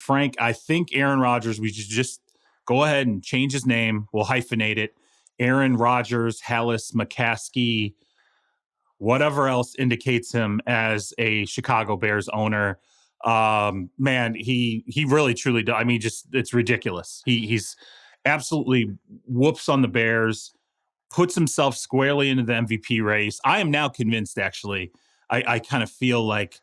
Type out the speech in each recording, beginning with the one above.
Frank, I think Aaron Rodgers, we should just go ahead and change his name. We'll hyphenate it. Aaron Rodgers, Hallis, McCaskey, whatever else indicates him as a Chicago Bears owner. Man, he really truly does. I mean, just it's ridiculous. He's absolutely whoops on the Bears, puts himself squarely into the MVP race. I am now convinced, actually. I kind of feel like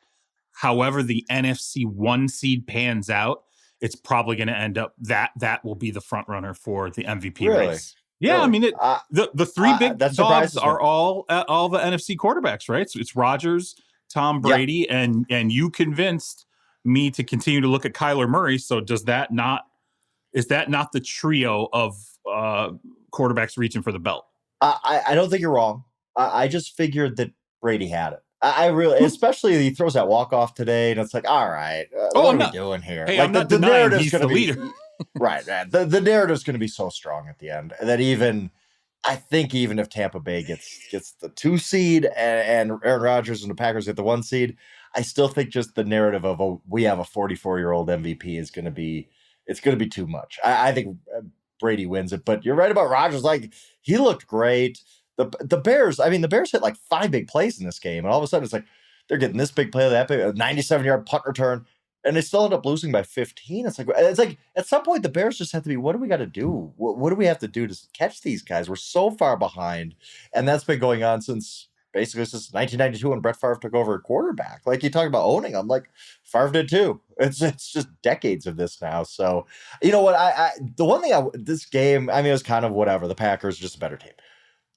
however the NFC 1 seed pans out, it's probably going to end up that will be the front runner for the MVP race. Yeah, really? I mean, the three big dogs are all the NFC quarterbacks, right? So it's Rodgers, Tom Brady, and you convinced me to continue to look at Kyler Murray. So is that not the trio of quarterbacks reaching for the belt? I don't think you're wrong. I just figured that Brady had it. I really, especially he throws that walk off today, and it's like, all right, what are we doing here? Hey, like I'm not denying he's the leader. Right. The narrative's going to be so strong at the end that I think even if Tampa Bay gets the 2 seed and Aaron Rodgers and the Packers get the 1 seed, I still think just the narrative of we have a 44-year-old MVP is going to be too much. I think Brady wins it, but you're right about Rodgers. Like, he looked great. The Bears, I mean, the Bears hit like 5 big plays in this game, and all of a sudden it's like they're getting this big play, that big, a 97-yard punt return, and they still end up losing by 15. It's like at some point the Bears just have to be, what do we got to do? What do we have to do to catch these guys? We're so far behind, and that's been going on since 1992 when Brett Favre took over at quarterback. Like, you talk about owning them, like Favre did too. It's just decades of this now. So, you know what? The one thing this game, I mean, it was kind of whatever. The Packers are just a better team.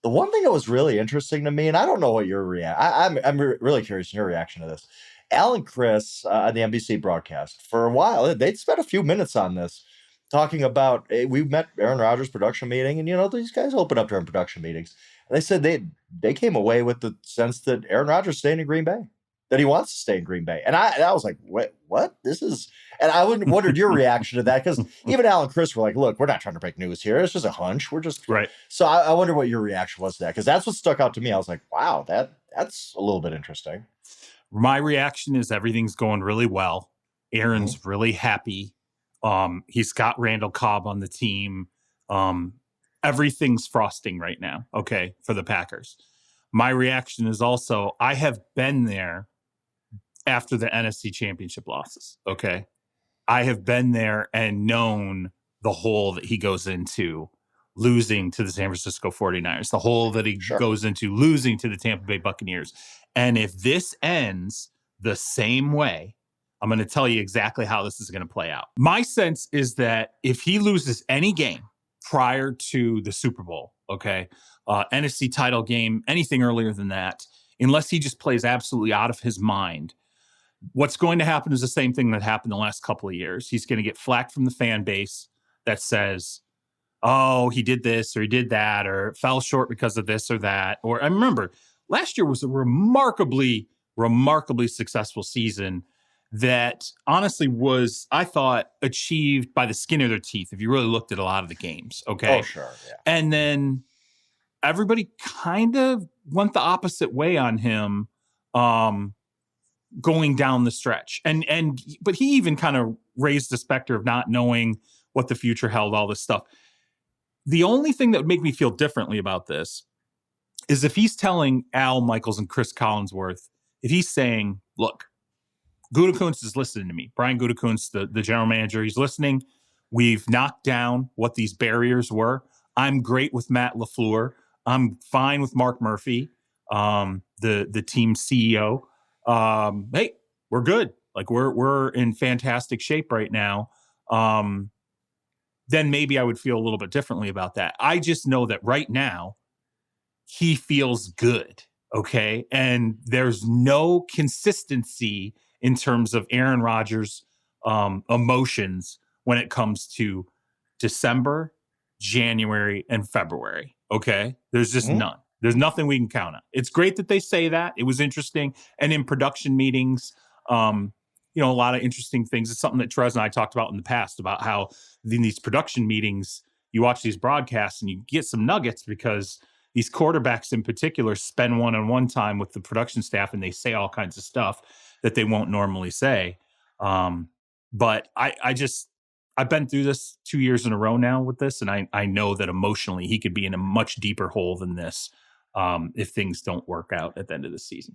The one thing that was really interesting to me, and I don't know what your I'm really curious in your reaction to this. Al and Chris on the NBC broadcast, for a while, they'd spent a few minutes on this, talking about, hey, we met Aaron Rodgers' production meeting, and these guys open up during production meetings. And they said they came away with the sense that Aaron Rodgers is staying in Green Bay, that he wants to stay in Green Bay. And I was like, wait, what? And I wondered your reaction to that, because even Al and Chris were like, look, we're not trying to break news here. It's just a hunch. We're just right. So I wonder what your reaction was to that, because that's what stuck out to me. I was like, wow, that's a little bit interesting. My reaction is everything's going really well. Aaron's really happy. He's got Randall Cobb on the team. Everything's frosting right now, okay, for the Packers. My reaction is also, I have been there after the NFC Championship losses, okay? I have been there and known the hole that he goes into losing to the San Francisco 49ers, the hole that he goes into losing to the Tampa Bay Buccaneers. And if this ends the same way, I'm going to tell you exactly how this is going to play out. My sense is that if he loses any game prior to the Super Bowl, okay, NFC title game, anything earlier than that, unless he just plays absolutely out of his mind, what's going to happen is the same thing that happened the last couple of years. He's going to get flack from the fan base that says, oh, he did this or he did that or fell short because of this or that. Or I remember last year was a remarkably successful season that honestly was, I thought, achieved by the skin of their teeth if you really looked at a lot of the games. Okay. Oh, sure. Yeah. And then everybody kind of went the opposite way on him going down the stretch. But he even kind of raised the specter of not knowing what the future held, all this stuff. The only thing that would make me feel differently about this is if he's telling Al Michaels and Chris Collinsworth, if he's saying, look, Gutekunst is listening to me. Brian Gutekunst, the general manager, he's listening. We've knocked down what these barriers were. I'm great with Matt LaFleur. I'm fine with Mark Murphy, the team CEO. Hey, we're good. Like we're in fantastic shape right now. Then maybe I would feel a little bit differently about that. I just know that right now he feels good. Okay. And there's no consistency in terms of Aaron Rodgers' emotions when it comes to December, January, and February. Okay. There's just none. There's nothing we can count on. It's great that they say that. It was interesting. And in production meetings, a lot of interesting things. It's something that Trez and I talked about in the past about how in these production meetings, you watch these broadcasts and you get some nuggets because these quarterbacks in particular spend one-on-one time with the production staff and they say all kinds of stuff that they won't normally say. But I've been through this 2 years in a row now with this, and I know that emotionally he could be in a much deeper hole than this if things don't work out at the end of the season.